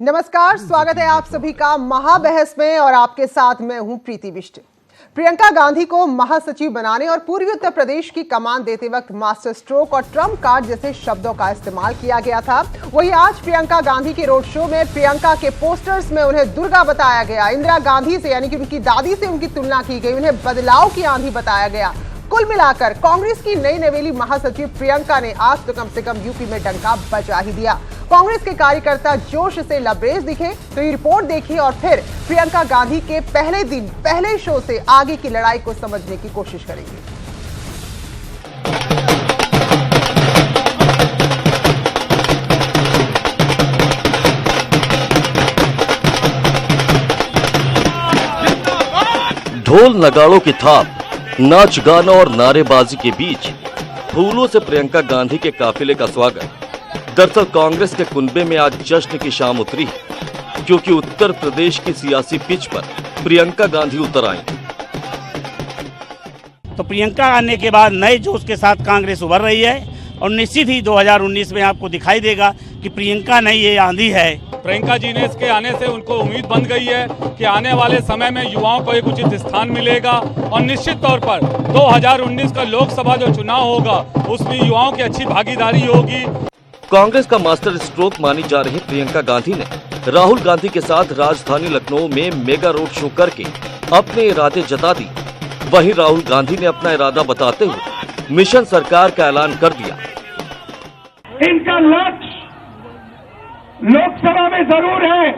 नमस्कार, स्वागत है आप सभी का महाबहस में और आपके साथ मैं हूं प्रीति बिष्ट। प्रियंका गांधी को महासचिव बनाने और पूर्वी उत्तर प्रदेश की कमान देते वक्त मास्टर स्ट्रोक और ट्रम्प कार्ड जैसे शब्दों का इस्तेमाल किया गया था। वहीं आज प्रियंका गांधी के रोड शो में प्रियंका के पोस्टर्स में उन्हें दुर्गा बताया गया, इंदिरा गांधी से यानी कि उनकी दादी से उनकी तुलना की गई, उन्हें बदलाव की आंधी बताया गया। कुल मिलाकर कांग्रेस की नई नवेली महासचिव प्रियंका ने आज तो कम से कम यूपी में डंका बजा ही दिया। कांग्रेस के कार्यकर्ता जोश से लबरेज दिखे। तो ये रिपोर्ट देखिए और फिर प्रियंका गांधी के पहले दिन पहले शो से आगे की लड़ाई को समझने की कोशिश करेंगे। ढोल नगाड़ों की थाप, नाच गाना और नारेबाजी के बीच फूलों से प्रियंका गांधी के काफिले का स्वागत। दरअसल कांग्रेस के कुनबे में आज जश्न की शाम उतरी है, क्योंकि उत्तर प्रदेश की सियासी पिच पर प्रियंका गांधी उतर आई। तो प्रियंका आने के बाद नए जोश के साथ कांग्रेस उभर रही है और निश्चित ही 2019 में आपको दिखाई देगा कि प्रियंका नहीं ये आंधी है। प्रियंका जी ने इसके आने से उनको उम्मीद बन गई है कि आने वाले समय में युवाओं को एक उचित स्थान मिलेगा और निश्चित तौर पर 2019 का लोकसभा जो चुनाव होगा उसमें युवाओं की अच्छी भागीदारी होगी। कांग्रेस का मास्टर स्ट्रोक मानी जा रही प्रियंका गांधी ने राहुल गांधी के साथ राजधानी लखनऊ में मेगा रोड शो करके अपने इरादे जता दी। वहीं राहुल गांधी ने अपना इरादा बताते हुए मिशन सरकार का ऐलान कर दिया। इनका लक्ष्य लोकसभा में जरूर है,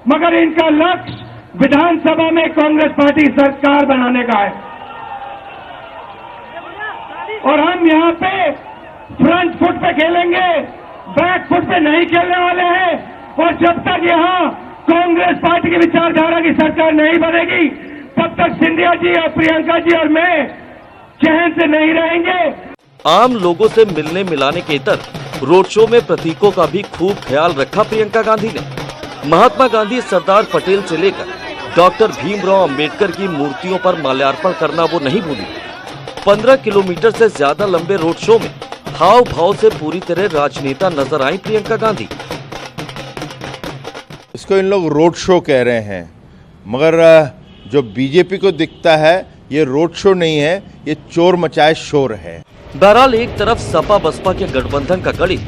मगर इनका लक्ष्य विधानसभा में कांग्रेस पार्टी सरकार बनाने का है। और हम यहाँ पे फ्रंट फुट पे खेलेंगे, बैक फुट पे नहीं खेलने वाले हैं। और जब तक यहाँ कांग्रेस पार्टी की विचारधारा की सरकार नहीं बनेगी, तब तक सिंधिया जी और प्रियंका जी और मैं चैन से नहीं रहेंगे। आम लोगों से मिलने मिलाने के इतर रोड शो में प्रतीकों का भी खूब ख्याल रखा प्रियंका गांधी ने। महात्मा गांधी, सरदार पटेल से लेकर डॉक्टर भीमराव अंबेडकर की मूर्तियों पर माल्यार्पण करना वो नहीं भूली। 15 किलोमीटर से ज्यादा लंबे रोड शो में हाव भाव से पूरी तरह राजनेता नजर आई प्रियंका गांधी। इसको इन लोग रोड शो कह रहे हैं, मगर जो बीजेपी को दिखता है ये रोड शो नहीं है, ये चोर मचाए शोर है। बहरहाल एक तरफ सपा बसपा के गठबंधन का गणित,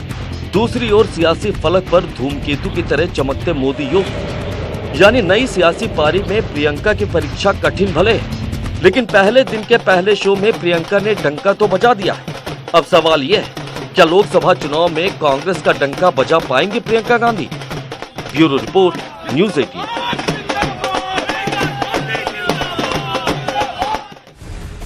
दूसरी ओर सियासी फलक पर धूमकेतु की तरह चमकते मोदी योग। यानी नई सियासी पारी में प्रियंका की परीक्षा कठिन भले है, लेकिन पहले दिन के पहले शो में प्रियंका ने डंका तो बजा दिया है। अब सवाल यह है, क्या लोकसभा चुनाव में कांग्रेस का डंका बजा पाएंगी Priyanka Gandhi? Bureau report, news 18।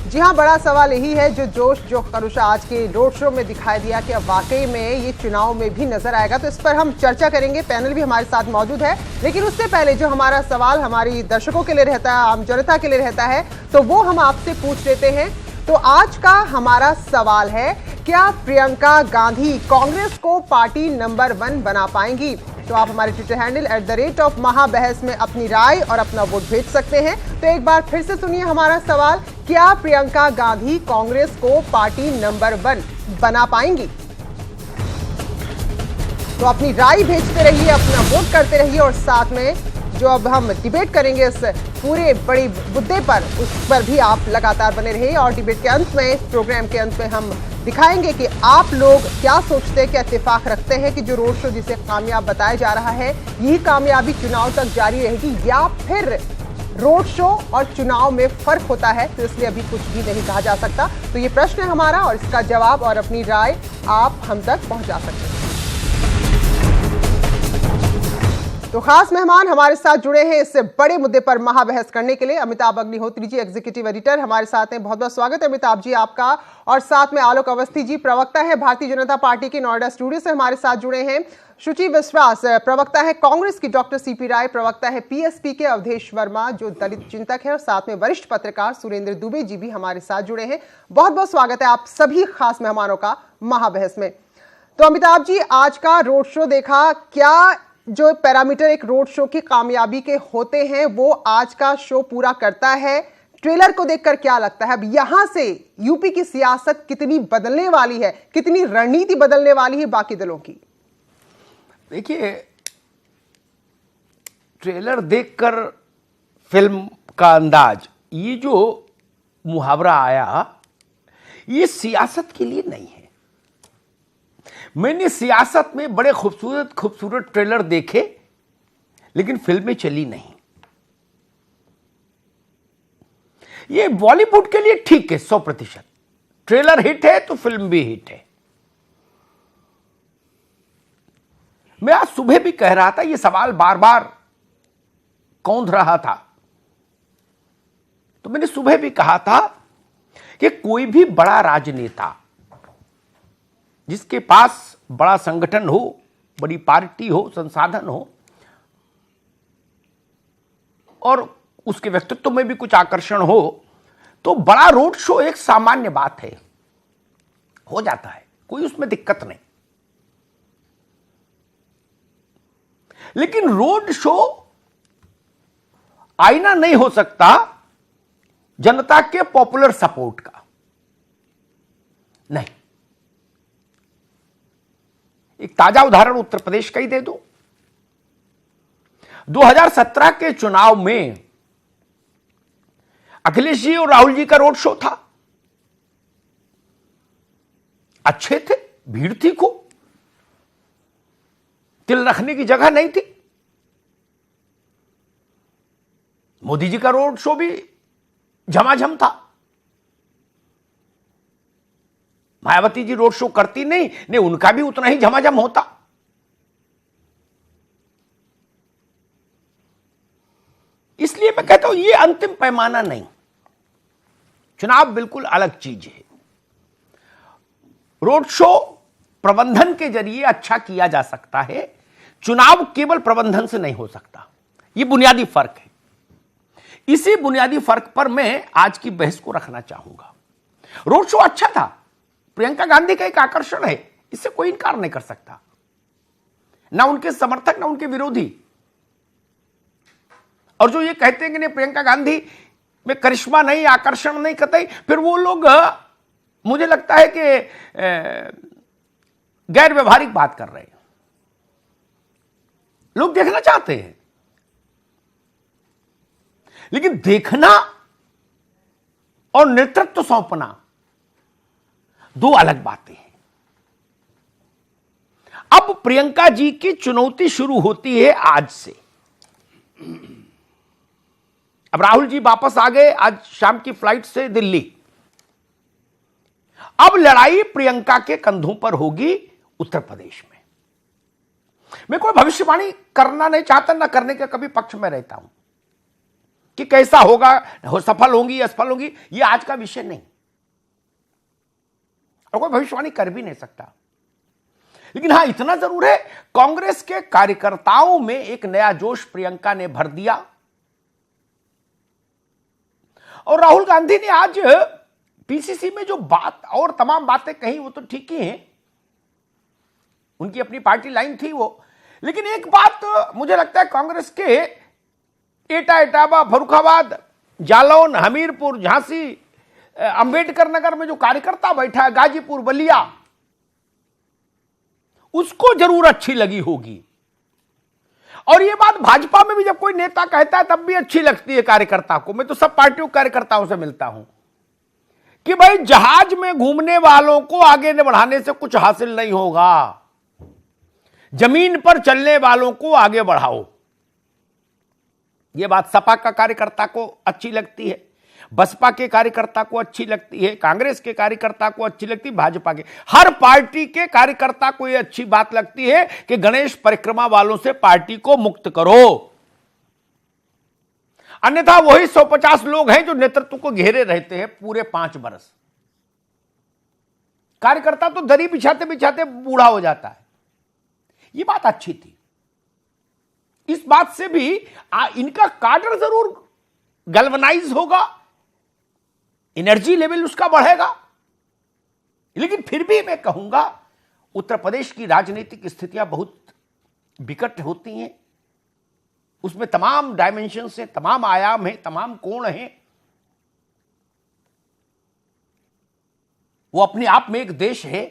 जी हाँ, बड़ा सवाल यही है जो जोश जो खरुश आज के रोड शो में दिखाई दिया कि अब वाकई में ये चुनाव में भी नजर आएगा। तो इस पर हम चर्चा करेंगे, पैनल भी हमारे साथ मौजूद है। लेकिन उससे पहले जो हमारा सवाल हमारी दर्शकों के लिए रहता है, आम जनता के लिए रहता है, तो वो हम आपसे पूछ लेते हैं। तो आज का हमारा सवाल है, क्या प्रियंका गांधी कांग्रेस को पार्टी नंबर 1 बना पाएंगी? तो आप हमारे ट्विटर हैंडल @महाबहस में अपनी राय और अपना वोट भेज सकते हैं। तो एक बार फिर से सुनिए हमारा सवाल, क्या प्रियंका गांधी कांग्रेस को पार्टी नंबर 1 बना पाएंगी? तो अपनी राय भेजते रहिए, अपना वोट करते रहिए और साथ में जो अब हम डिबेट करेंगे इस पूरे बड़ी मुद्दे पर, उस पर भी आप लगातार बने रहिए। और डिबेट के अंत में, इस प्रोग्राम के अंत में हम दिखाएंगे कि आप लोग क्या सोचते हैं, क्या इत्तेफाक रखते हैं कि जो रोड शो जिसे कामयाब बताया जा रहा है, यही कामयाबी चुनाव तक जारी रहेगी या फिर रोड शो और चुनाव में फर्क होता है? तो इसलिए अभी कुछ भी नहीं कहा जा सकता। तो ये प्रश्न है हमारा और इसका जवाब और अपनी राय आप हम तक पहुंचा सकते हैं। तो खास मेहमान हमारे साथ जुड़े हैं इस बड़े मुद्दे पर महाबहस करने के लिए। अमिताभ अग्निहोत्री जी, एग्जीक्यूटिव एडिटर हमारे साथ हैं। बहुत बहुत स्वागत है अमिताभ जी आपका। और साथ में आलोक अवस्थी जी, प्रवक्ता है भारतीय जनता पार्टी के नोएडा स्टूडियो से हमारे साथ जुड़े हैं। शुचि विश्वास, प्रवक्ता है कांग्रेस की। डॉक्टर सीपी राय, प्रवक्ता है पीएसपी के। अवधेश वर्मा जो दलित चिंतक है, और साथ में वरिष्ठ पत्रकार सुरेंद्र दुबे जी भी हमारे साथ जुड़े हैं। बहुत बहुत स्वागत है आप सभी खास मेहमानों का महाबहस में। तो अमिताभ जी, आज का रोड शो देखा, क्या जो पैरामीटर एक रोड शो की कामयाबी के होते हैं वो आज का शो पूरा करता है? ट्रेलर को देखकर क्या लगता है अब यहां से यूपी की सियासत कितनी बदलने वाली है, कितनी रणनीति बदलने वाली है बाकी दलों की? देखिए, ट्रेलर देखकर फिल्म का अंदाज, ये जो मुहावरा आया, ये सियासत के लिए नहीं है। मैंने सियासत में बड़े खूबसूरत खूबसूरत ट्रेलर देखे, लेकिन फिल्में चली नहीं। ये बॉलीवुड के लिए ठीक है, 100%। ट्रेलर हिट है तो फिल्म भी हिट है। मैं आज सुबह भी कह रहा था, ये सवाल बार बार कौंध रहा था, तो मैंने सुबह भी कहा था कि कोई भी बड़ा राजनेता जिसके पास बड़ा संगठन हो, बड़ी पार्टी हो, संसाधन हो, और उसके व्यक्तित्व में भी कुछ आकर्षण हो, तो बड़ा रोड शो एक सामान्य बात है, हो जाता है, कोई उसमें दिक्कत नहीं। लेकिन रोड शो आईना नहीं हो सकता जनता के पॉपुलर सपोर्ट का। नहीं, एक ताजा उदाहरण उत्तर प्रदेश का ही दे दूं। 2017 के चुनाव में अखिलेश जी और राहुल जी का रोड शो था, अच्छे थे, भीड़ थी खूब, तिल रखने की जगह नहीं थी। मोदी जी का रोड शो भी झमाझम था। मायावती जी रोड शो करती नहीं, उनका भी उतना ही झमाझम होता। इसलिए मैं कहता हूं ये अंतिम पैमाना नहीं, चुनाव बिल्कुल अलग चीज है। रोड शो प्रबंधन के जरिए अच्छा किया जा सकता है, चुनाव केवल प्रबंधन से नहीं हो सकता। यह बुनियादी फर्क है। इसी बुनियादी फर्क पर मैं आज की बहस को रखना चाहूंगा। रोड शो अच्छा था, प्रियंका गांधी का एक आकर्षण है, इससे कोई इनकार नहीं कर सकता, ना उनके समर्थक ना उनके विरोधी। और जो ये कहते हैं कि नहीं प्रियंका गांधी में करिश्मा नहीं, आकर्षण नहीं, कतई, फिर वो लोग मुझे लगता है कि गैर व्यवहारिक बात कर रहे हैं। लोग देखना चाहते हैं, लेकिन देखना और नेतृत्व सौंपना दो अलग बातें हैं। अब प्रियंका जी की चुनौती शुरू होती है आज से। अब राहुल जी वापस आ गए आज शाम की फ्लाइट से दिल्ली। अब लड़ाई प्रियंका के कंधों पर होगी उत्तर प्रदेश में। मैं कोई भविष्यवाणी करना नहीं चाहता, ना करने के कभी पक्ष में रहता हूं कि कैसा होगा, सफल होंगी असफल होंगी, यह आज का विषय नहीं, और कोई भविष्यवाणी कर भी नहीं सकता। लेकिन हां, इतना जरूर है, कांग्रेस के कार्यकर्ताओं में एक नया जोश प्रियंका ने भर दिया। और राहुल गांधी ने आज पीसीसी में जो बात और तमाम बातें कही वो तो ठीक ही हैं, उनकी अपनी पार्टी लाइन थी वो। लेकिन एक बात मुझे लगता है कांग्रेस के एटा, इटावा, फर्रुखाबाद, जालौन, हमीरपुर, झांसी, अंबेडकर नगर में जो कार्यकर्ता बैठा है, गाजीपुर, बलिया, उसको जरूर अच्छी लगी होगी। और ये बात भाजपा में भी जब कोई नेता कहता है तब भी अच्छी लगती है कार्यकर्ता को। मैं तो सब पार्टियों के कार्यकर्ताओं से मिलता हूं कि भाई जहाज में घूमने वालों को आगे बढ़ाने से कुछ हासिल नहीं होगा, जमीन पर चलने वालों को आगे बढ़ाओ। यह बात सपा का कार्यकर्ता को अच्छी लगती है, बसपा के कार्यकर्ता को अच्छी लगती है, कांग्रेस के कार्यकर्ता को अच्छी लगती है, भाजपा के, हर पार्टी के कार्यकर्ता को यह अच्छी बात लगती है कि गणेश परिक्रमा वालों से पार्टी को मुक्त करो। अन्यथा वही 150 लोग हैं जो नेतृत्व को घेरे रहते हैं पूरे 5 बरस। कार्यकर्ता तो दरी बिछाते बिछाते बूढ़ा हो जाता है। यह बात अच्छी थी। इस बात से भी इनका काडर जरूर गैल्वनाइज होगा, एनर्जी लेवल उसका बढ़ेगा। लेकिन फिर भी मैं कहूंगा उत्तर प्रदेश की राजनीतिक स्थितियां बहुत विकट होती हैं, उसमें तमाम डायमेंशन हैं, तमाम आयाम हैं, तमाम कोण हैं। वो अपने आप में एक देश है,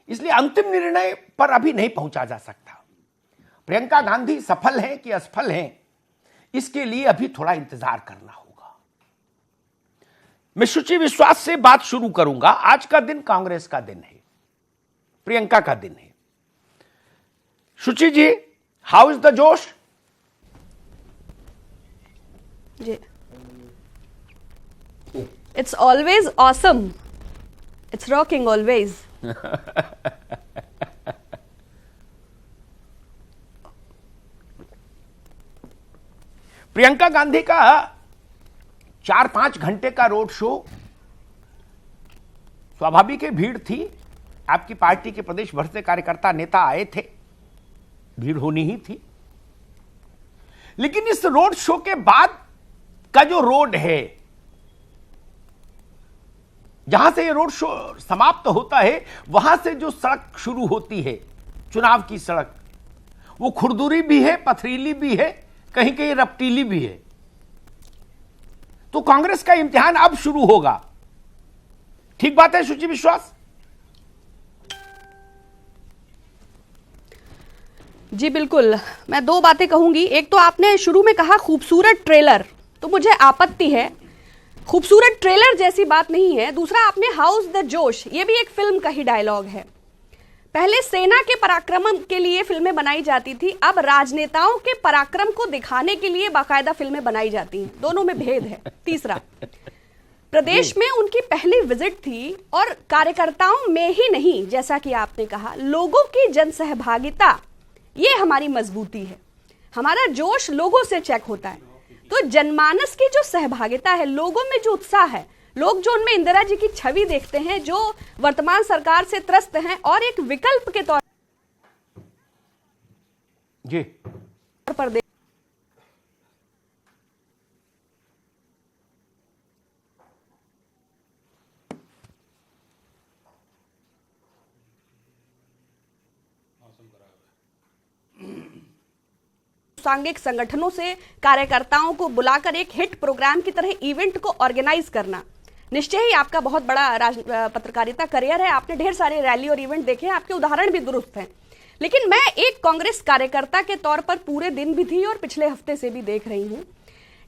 इसलिए अंतिम निर्णय पर अभी नहीं पहुंचा जा सकता। प्रियंका गांधी सफल हैं कि असफल हैं, इसके लिए अभी थोड़ा इंतजार करना होगा। मैं शुचि विश्वास से बात शुरू करूंगा। आज का दिन कांग्रेस का दिन है, प्रियंका का दिन है। Shuchi ji, how is the josh? जी, it's always awesome, it's rocking always. Priyanka Gandhi का 4-5 घंटे का रोड शो, स्वाभाविक है भीड़ थी। आपकी पार्टी के प्रदेश भर से कार्यकर्ता नेता आए थे, भीड़ होनी ही थी। लेकिन इस रोड शो के बाद का जो रोड है, जहां से ये रोड शो समाप्त होता है, वहां से जो सड़क शुरू होती है, चुनाव की सड़क, वो खुरदुरी भी है, पथरीली भी है, कहीं कहीं रपटीली भी है। तो कांग्रेस का इम्तिहान अब शुरू होगा। ठीक बात है शुचि विश्वास? जी बिल्कुल, मैं दो बातें कहूंगी। एक तो आपने शुरू में कहा खूबसूरत ट्रेलर, तो मुझे आपत्ति है, खूबसूरत ट्रेलर जैसी बात नहीं है। दूसरा, आपने हाउस द जोश, ये भी एक फिल्म का ही डायलॉग है। पहले सेना के पराक्रम के लिए फिल्में बनाई जाती थी, अब राजनेताओं के पराक्रम को दिखाने के लिए बाकायदा फिल्में बनाई जाती हैं। दोनों में भेद है। तीसरा, प्रदेश में उनकी पहली विजिट थी और कार्यकर्ताओं में ही नहीं, जैसा कि आपने कहा, लोगों की जन सहभागिता, ये हमारी मजबूती है। हमारा जोश लोगों से चेक होता है। तो जनमानस की जो सहभागिता है, लोगों में जो उत्साह है, लोग जो उनमें इंदिरा जी की छवि देखते हैं, जो वर्तमान सरकार से त्रस्त हैं और एक विकल्प के तौर जी पर सांघिक संगठनों से कार्यकर्ताओं को बुलाकर एक हिट प्रोग्राम की तरह इवेंट को ऑर्गेनाइज करना, निश्चय ही आपका बहुत बड़ा पत्रकारिता करियर है। आपने ढेर सारे रैली और इवेंट देखे हैं, आपके उदाहरण भी दुरुस्त हैं। लेकिन मैं एक कांग्रेस कार्यकर्ता के तौर पर पूरे दिन भी थी और पिछले हफ्ते से भी देख रही हूं,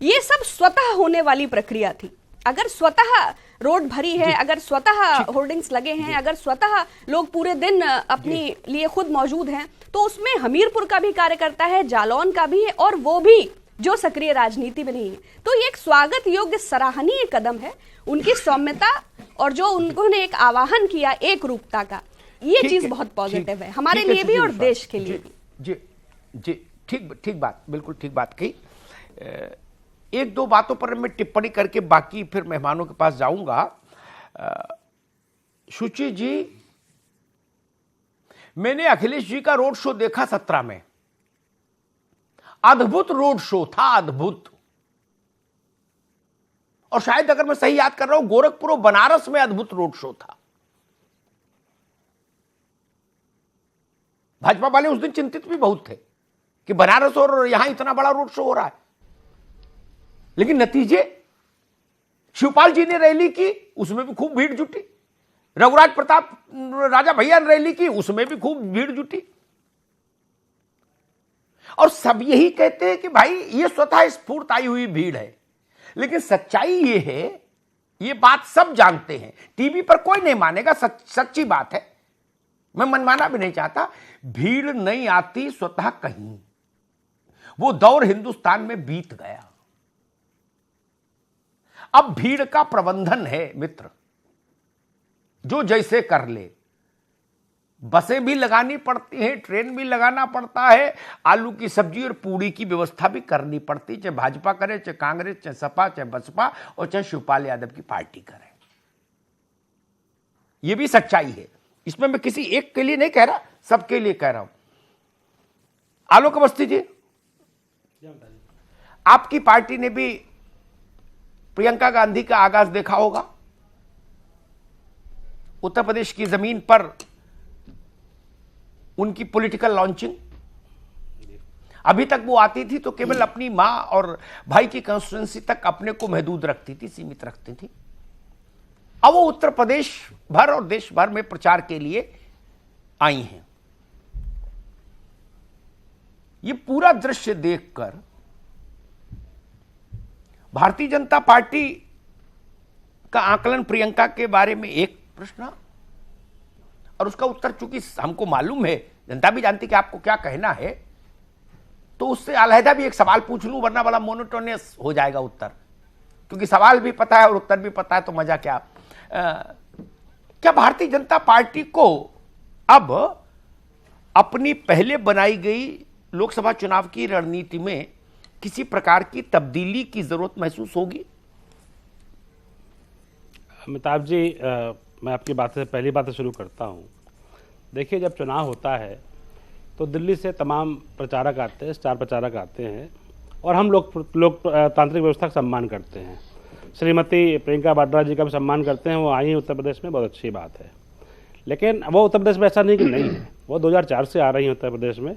ये सब स्वतः होने वाली प्रक्रिया थी। अगर स्वतः रोड भरी है, अगर स्वतः होर्डिंग्स लगे हैं, अगर स्वतः लोग पूरे दिन अपनी लिए खुद मौजूद हैं, तो उसमें हमीरपुर का भी कार्यकर्ता है, जालौन का भी है, और वो भी जो सक्रिय राजनीति में नहीं है। तो ये एक स्वागत योग्य सराहनीय कदम है। उनकी सौम्यता और जो उन्होंने एक आवाहन किया एक रूपता का, ये चीज बहुत पॉजिटिव है हमारे लिए भी और देश के लिए भी। जी जी, ठीक बात, बिल्कुल ठीक बात कही। एक दो बातों पर मैं टिप्पणी करके बाकी फिर मेहमानों के पास जाऊंगा। शुचि जी, मैंने अखिलेश जी का रोड शो देखा 17 में। अद्भुत रोड शो था, अद्भुत। और शायद अगर मैं सही याद कर रहा हूं, गोरखपुर और बनारस में अद्भुत रोड शो था। भाजपा वाले उस दिन चिंतित भी बहुत थे कि बनारस और यहां इतना बड़ा रोड शो हो रहा है, लेकिन नतीजे, शिवपाल जी ने रैली की, उसमें भी खूब भीड़ जुटी। रघुराज प्रताप राजा भैया ने रैली की, उसमें भी खूब भीड़ जुटी। और सब यही कहते हैं कि भाई ये स्वतः स्फूर्त आई हुई भीड़ है। लेकिन सच्चाई ये है, ये बात सब जानते हैं, टीवी पर कोई नहीं मानेगा, सच्ची बात है, मैं मनमाना भी नहीं चाहता। भीड़ नहीं आती स्वतः कहीं, वो दौर हिंदुस्तान में बीत गया। अब भीड़ का प्रबंधन है मित्र, जो जैसे कर ले। बसें भी लगानी पड़ती हैं, ट्रेन भी लगाना पड़ता है, आलू की सब्जी और पूड़ी की व्यवस्था भी करनी पड़ती, चाहे भाजपा करे, चाहे कांग्रेस, चाहे सपा, चाहे बसपा, और चाहे शिवपाल यादव की पार्टी करे। यह भी सच्चाई है, इसमें मैं किसी एक के लिए नहीं कह रहा, सबके लिए कह रहा हूं। आलोक अवस्थी जी, आपकी पार्टी ने भी प्रियंका गांधी का आगाज देखा होगा। उत्तर प्रदेश की जमीन पर उनकी पॉलिटिकल लॉन्चिंग। अभी तक वो आती थी तो केवल अपनी मां और भाई की कंस्टिट्यूंसी तक अपने को महदूद रखती थी, सीमित रखती थी। अब वो उत्तर प्रदेश भर और देश भर में प्रचार के लिए आई हैं। ये पूरा दृश्य देखकर भारतीय जनता पार्टी का आकलन प्रियंका के बारे में एक प्रश्न और उसका उत्तर, चूंकि हमको मालूम है, जनता भी जानती कि आपको क्या कहना है, तो उससे अलहदा भी एक सवाल पूछ लूं, वरना बड़ा मोनोटोनियस हो जाएगा उत्तर, क्योंकि सवाल भी पता है और उत्तर भी पता है, तो मजा क्या। क्या भारतीय जनता पार्टी को अब अपनी पहले बनाई गई लोकसभा चुनाव की रणनीति में किसी प्रकार की तब्दीली की जरूरत महसूस होगी? अमिताभ जी, मैं आपकी बात से पहली बात से शुरू करता हूं। देखिए, जब चुनाव होता है तो दिल्ली से तमाम प्रचारक आते हैं, स्टार प्रचारक आते हैं, और हम लोकतांत्रिक व्यवस्था का सम्मान करते हैं। श्रीमती प्रियंका वाड्रा जी का भी सम्मान करते हैं, वो आई हैं उत्तर प्रदेश में, बहुत अच्छी बात है। लेकिन वो उत्तर प्रदेश में ऐसा नहीं कि नहीं है, वो 2004 से आ रही हैं उत्तर प्रदेश में,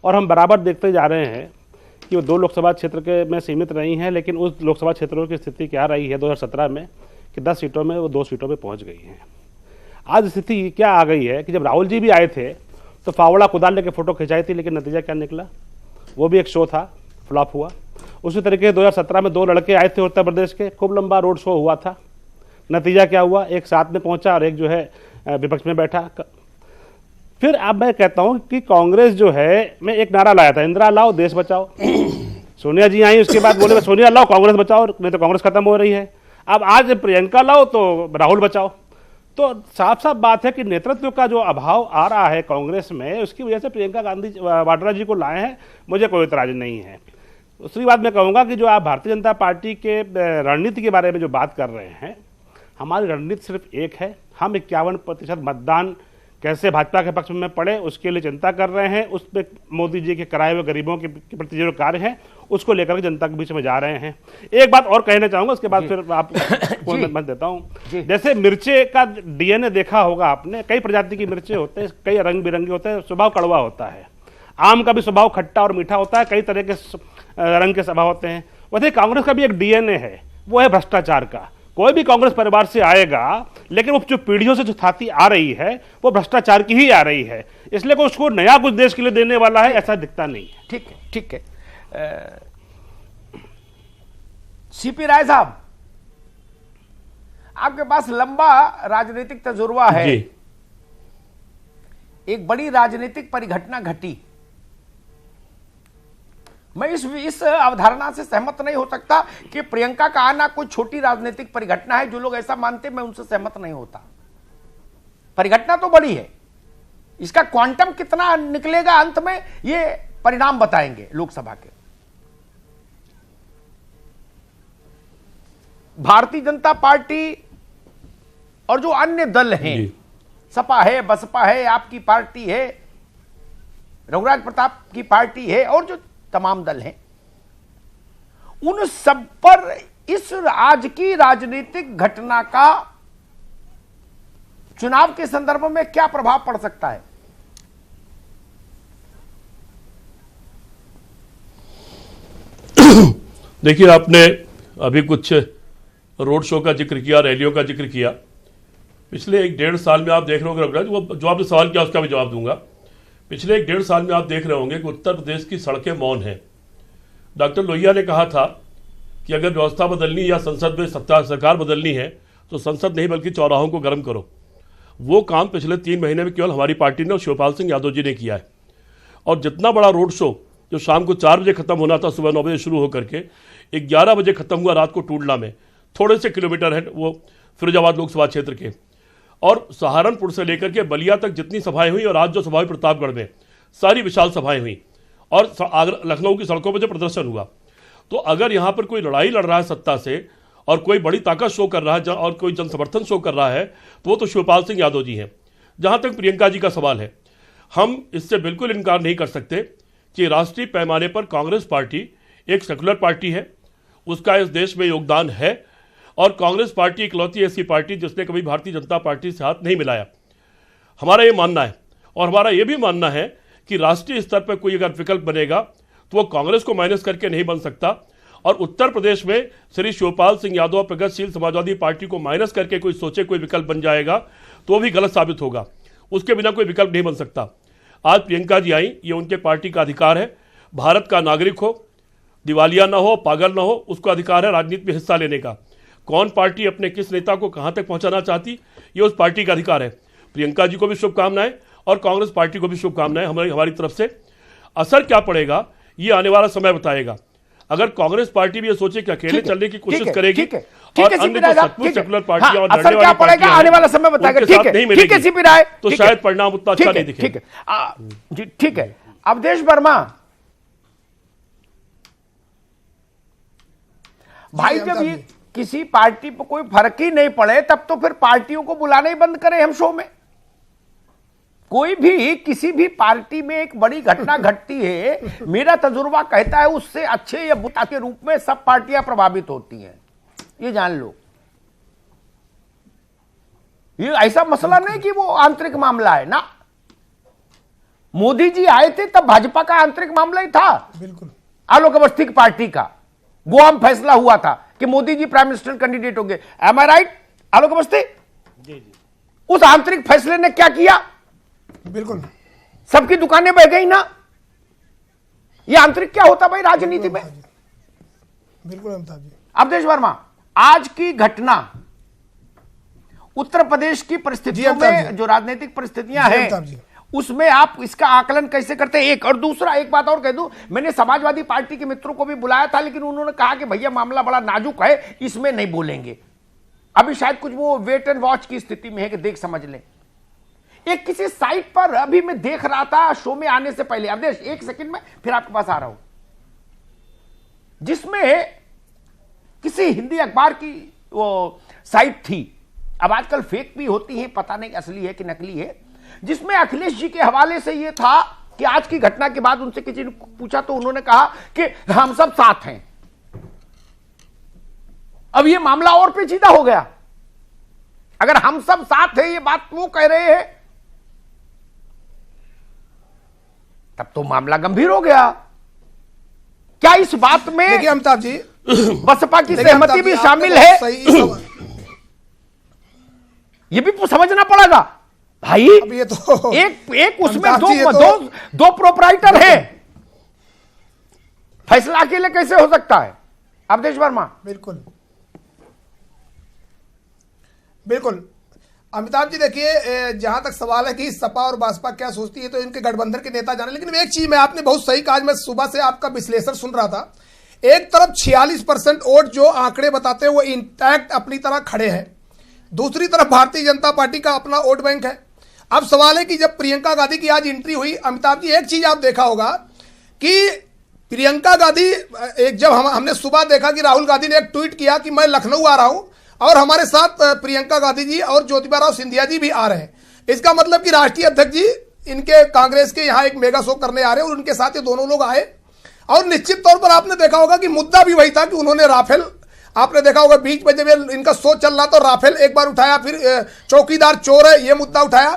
और हम बराबर देखते जा रहे हैं कि वो 2 लोकसभा क्षेत्र के में सीमित रही हैं, लेकिन उस लोकसभा क्षेत्रों की स्थिति क्या रही है 2017 में कि 10 सीटों में वो 2 सीटों पे पहुंच गई हैं। आज स्थिति क्या आ गई है कि जब राहुल जी भी आए थे तो फावड़ा कुदाल लेके फोटो खिंचाई थी, लेकिन नतीजा क्या निकला? वो भी एक शो था, फ्लॉप हुआ। उसी तरीके से 2017 में 2 लड़के आए थे उत्तर प्रदेश के, खूब लंबा रोड शो हुआ था, नतीजा क्या हुआ? एक साथ में पहुंचा और एक जो है विपक्ष में बैठा। फिर अब मैं कहता हूं कि कांग्रेस जो है, मैं एक नारा लाया था, इंदिरा लाओ देश बचाओ। सोनिया जी आई, उसके बाद बोले सोनिया लाओ कांग्रेस बचाओ, नहीं तो कांग्रेस खत्म हो रही है। अब आज प्रियंका लाओ तो राहुल बचाओ। तो साफ साफ बात है कि नेतृत्व का जो अभाव आ रहा है कांग्रेस में, उसकी वजह से प्रियंका गांधी वाड्रा जी को लाए हैं, मुझे कोई इतराज नहीं है। दूसरी बात मैं कहूँगा कि जो आप भारतीय जनता पार्टी के रणनीति के बारे में जो बात कर रहे हैं, हमारी रणनीति सिर्फ एक है, हम 51% मतदान कैसे भाजपा के पक्ष में पड़े उसके लिए चिंता कर रहे हैं। उस पर मोदी जी के कराए हुए गरीबों के प्रति जो कार्य है उसको लेकर के जनता के बीच में जा रहे हैं। एक बात और कहना चाहूंगा, उसके बाद फिर आपको मत देता हूं। जैसे मिर्चे का डीएनए देखा होगा आपने, कई प्रजाति की मिर्चे होते हैं, कई रंग बिरंगे होते हैं, स्वभाव कड़वा होता है। आम का भी स्वभाव खट्टा और मीठा होता है, कई तरह के रंग के स्वभाव होते हैं। वैसे कांग्रेस का भी एक डीएनए है, वो है भ्रष्टाचार का। कोई भी कांग्रेस परिवार से आएगा, लेकिन वो जो पीढ़ियों से जो थाती आ रही है वो भ्रष्टाचार की ही आ रही है, इसलिए कोई उसको नया कुछ देश के लिए देने वाला है ऐसा दिखता नहीं है। ठीक है, ठीक है। सीपी राय साहब, आपके पास लंबा राजनीतिक तजुर्बा है। एक बड़ी राजनीतिक परिघटना घटी, मैं इस अवधारणा से सहमत नहीं हो सकता कि प्रियंका का आना कोई छोटी राजनीतिक परिघटना है। जो लोग ऐसा मानते हैं, मैं उनसे सहमत नहीं होता। परिघटना तो बड़ी है, इसका क्वांटम कितना निकलेगा अंत में ये परिणाम बताएंगे लोकसभा के। भारतीय जनता पार्टी और जो अन्य दल हैं, सपा है, बसपा है, आपकी पार्टी है, रघुराज प्रताप की पार्टी है, और जो तमाम दल हैं, उन सब पर इस आज की राजनीतिक घटना का चुनाव के संदर्भ में क्या प्रभाव पड़ सकता है? देखिए, आपने अभी कुछ रोड शो का जिक्र किया, रैलियों का जिक्र किया। पिछले 1-1.5 साल में आप देख रहे होंगे, रघुराज, वो जो आपने सवाल किया उसका भी जवाब दूंगा। पिछले 1-1.5 साल में आप देख रहे होंगे कि उत्तर प्रदेश की सड़कें मौन हैं। डॉक्टर लोहिया ने कहा था कि अगर व्यवस्था बदलनी या संसद में सरकार बदलनी है तो संसद नहीं बल्कि चौराहों को गर्म करो। वो काम पिछले 3 महीने में केवल हमारी पार्टी ने और शिवपाल सिंह यादव जी ने किया है। और जितना बड़ा रोड शो जो शाम को 4 बजे खत्म होना था, सुबह 9 बजे शुरू होकर के 11 बजे खत्म हुआ रात को टूडला में, थोड़े से किलोमीटर है वो फिरोजाबाद लोकसभा क्षेत्र के। और सहारनपुर से लेकर के बलिया तक जितनी सभाएं हुई, और आज जो सभा हुई प्रतापगढ़ में, सारी विशाल सभाएं हुई, और लखनऊ की सड़कों पर जो प्रदर्शन हुआ। तो अगर यहाँ पर कोई लड़ाई लड़ रहा है सत्ता से और कोई बड़ी ताकत शो कर रहा है और कोई जन समर्थन शो कर रहा है, तो वो तो शिवपाल सिंह यादव जी हैं। जहाँ तक प्रियंका जी का सवाल है, हम इससे बिल्कुल इनकार नहीं कर सकते कि राष्ट्रीय पैमाने पर कांग्रेस पार्टी एक सेकुलर पार्टी है, उसका इस देश में योगदान है, और कांग्रेस पार्टी इकलौती ऐसी पार्टी जिसने कभी भारतीय जनता पार्टी से हाथ नहीं मिलाया। हमारा ये मानना है, और हमारा ये भी मानना है कि राष्ट्रीय स्तर पर कोई अगर विकल्प बनेगा तो वो कांग्रेस को माइनस करके नहीं बन सकता। और उत्तर प्रदेश में श्री शिवपाल सिंह यादव प्रगतिशील समाजवादी पार्टी को माइनस करके कोई सोचे कोई विकल्प बन जाएगा तो भी गलत साबित होगा। उसके बिना कोई विकल्प नहीं बन सकता। आज प्रियंका जी आई, ये उनके पार्टी का अधिकार है, भारत का नागरिक हो, दिवालिया ना हो, पागल ना हो, उसको अधिकार है राजनीति में हिस्सा लेने का। कौन पार्टी अपने किस नेता को कहां तक पहुंचाना चाहती, ये उस पार्टी का अधिकार है। प्रियंका जी को भी शुभकामनाएं और कांग्रेस पार्टी को भी शुभकामनाएं हमारी तरफ से। असर क्या पड़ेगा ये आने वाला समय बताएगा। अगर कांग्रेस पार्टी भी ये सोचे कि अकेले चलने की कोशिश करेगी और अन्य जो सचमुच सेकुलर पार्टियां और लड़ने वाली पार्टियां आने वाला समय बताएगा। ठीक है, ठीक है सीपी राय, तो शायद परिणाम उतना अच्छा नहीं दिखेगा। ठीक है जी, ठीक है। अवधेश वर्मा भाई, जब ये किसी पार्टी पर कोई फर्क ही नहीं पड़े तब तो फिर पार्टियों को बुलाना ही बंद करें हम शो में। कोई भी किसी भी पार्टी में एक बड़ी घटना घटती है, मेरा तजुर्बा कहता है उससे अच्छे या बुरा के रूप में सब पार्टियां प्रभावित होती हैं, ये जान लो। ये ऐसा मसला नहीं कि वो आंतरिक मामला है ना। मोदी जी आए थे तब भाजपा का आंतरिक मामला ही था, बिल्कुल। आलोक अवस्थी की पार्टी का गोवा में फैसला हुआ था कि Modi ji prime minister candidate होंगे। एम आई राइट आलोक अवस्थी? जी। उस आंतरिक फैसले ने क्या किया? बिल्कुल सबकी दुकानें बह गई ना। ये आंतरिक क्या होता भाई राजनीति में? बिल्कुल अमिताभ जी। अवधेश वर्मा, आज की घटना उत्तर प्रदेश की परिस्थितियों में जो राजनीतिक परिस्थितियां हैं उसमें आप इसका आकलन कैसे करते हैं? एक और दूसरा एक बात और कह दूं, मैंने समाजवादी पार्टी के मित्रों को भी बुलाया था लेकिन उन्होंने कहा कि भैया मामला बड़ा नाजुक है, इसमें नहीं बोलेंगे। अभी शायद कुछ वो वेट एंड वॉच की स्थिति में है कि देख समझ लें। एक किसी साइट पर अभी मैं देख रहा था शो में आने से पहले, अवधेश एक सेकंड में फिर आपके पास आ रहा हूं, जिसमें किसी हिंदी अखबार की वो साइट थी, अब आजकल फेक भी होती है, पता नहीं असली है कि नकली है, जिसमें अखिलेश जी के हवाले से यह था कि आज की घटना के बाद उनसे किसी ने पूछा तो उन्होंने कहा कि हम सब साथ हैं। अब यह मामला और पेचीदा हो गया। अगर हम सब साथ हैं ये बात वो कह रहे हैं तब तो मामला गंभीर हो गया। क्या इस बात में देखिए अमिताभ जी, बसपा की सहमति भी शामिल है? ये भी समझना पड़ेगा भाई। अब ये तो एक उसमें दो प्रोपराइटर हैं, फैसला अकेले कैसे हो सकता है? अवधेश वर्मा बिल्कुल बिल्कुल अमिताभ जी, देखिए जहां तक सवाल है कि सपा और बसपा क्या सोचती है तो इनके गठबंधन के नेता जाने, लेकिन एक चीज में आपने बहुत सही कहा, मैं सुबह से आपका विश्लेषण सुन रहा था। एक तरफ 46% वोट जो आंकड़े बताते हैं वो इंटैक्ट अपनी तरह खड़े हैं, दूसरी तरफ भारतीय जनता पार्टी का अपना वोट बैंक है। अब सवाल है कि जब प्रियंका गांधी की आज एंट्री हुई, अमिताभ जी एक चीज आप देखा होगा कि प्रियंका गांधी एक जब हमने सुबह देखा कि राहुल गांधी ने एक ट्वीट किया कि मैं लखनऊ आ रहा हूं और हमारे साथ प्रियंका गांधी जी और ज्योतिबा राव सिंधिया जी भी आ रहे हैं। इसका मतलब कि राष्ट्रीय अध्यक्ष जी इनके कांग्रेस के यहाँ एक मेगा शो करने आ रहे हैं और उनके साथ ये दोनों लोग आए। और निश्चित तौर पर आपने देखा होगा कि मुद्दा भी वही था कि उन्होंने राफेल, आपने देखा होगा बीच में जब इनका शो चल रहा तो राफेल एक बार उठाया, फिर चौकीदार चोर है ये मुद्दा उठाया।